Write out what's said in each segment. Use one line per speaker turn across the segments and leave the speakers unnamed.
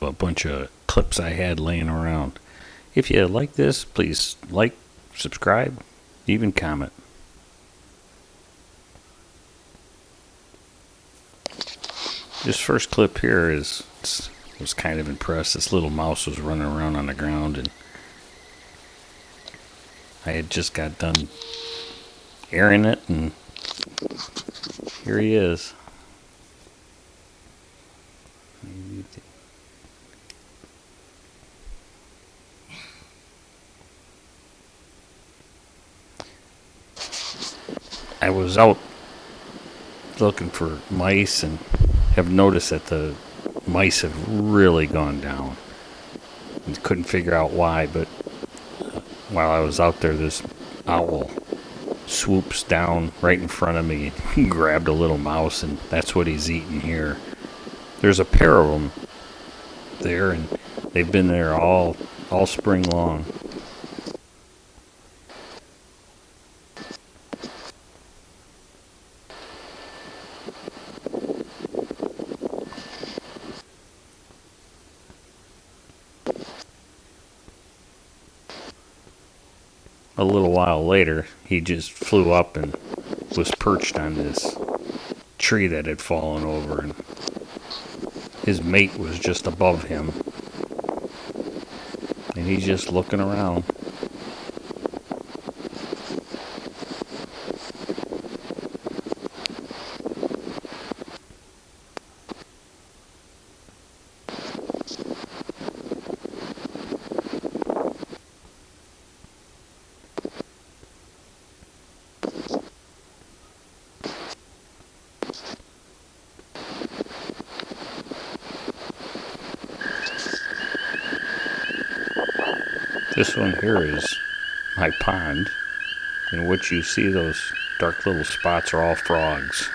A bunch of clips I had laying around. If you like this, please like, subscribe, even comment. This first clip here I was kind of impressed. This little mouse was running around on the ground, and I had just got done airing it, and here he is. I was out looking for mice and have noticed that the mice have really gone down. And couldn't figure out why, but while I was out there, this owl swoops down right in front of me and grabbed a little mouse, and that's what he's eating here. There's a pair of them there, and they've been there all spring long. A little while later, he just flew up and was perched on this tree that had fallen over, and his mate was just above him, and he's just looking around. This one here is my pond, in which you see those dark little spots are all frogs.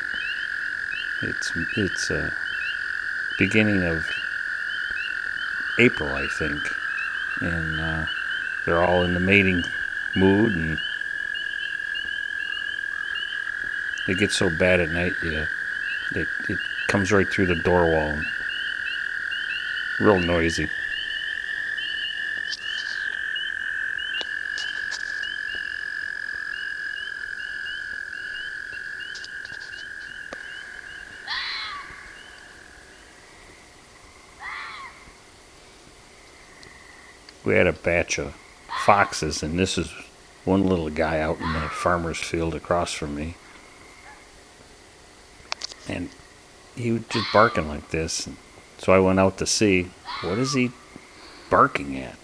It's beginning of April, I think, and they're all in the mating mood, and it gets so bad at night, it comes right through the door wall, real noisy. We had a batch of foxes, and this is one little guy out in the farmer's field across from me. And he was just barking like this. And so I went out to see, what is he barking at?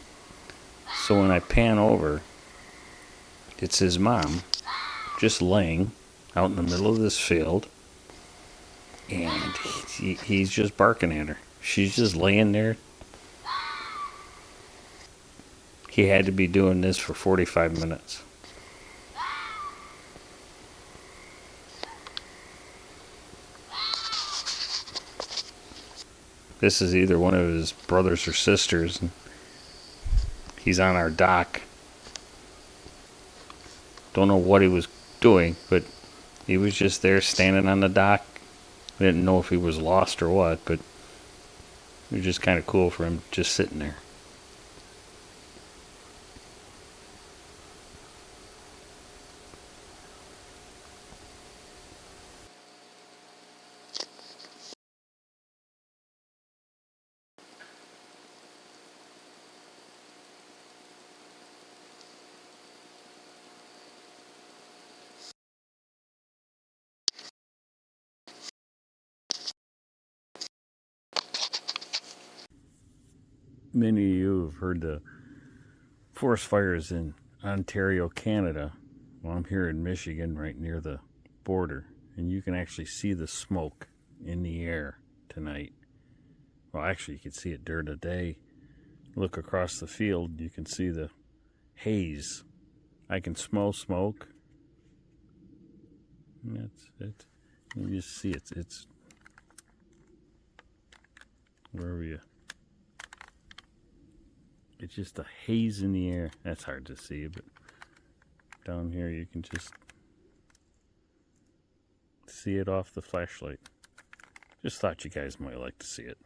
So when I pan over, it's his mom just laying out in the middle of this field, and he's just barking at her. She's just laying there. He had to be doing this for 45 minutes. This is either one of his brothers or sisters. And he's on our dock. Don't know what he was doing, but he was just there standing on the dock. I didn't know if he was lost or what, but it was just kind of cool for him just sitting there. Many of you have heard the forest fires in Ontario, Canada. Well, I'm here in Michigan, right near the border, and you can actually see the smoke in the air tonight. Well, actually, you can see it during the day. Look across the field, you can see the haze. I can smell smoke. That's it. You just see it's where were you? It's just a haze in the air. That's hard to see, but down here you can just see it off the flashlight. Just thought you guys might like to see it.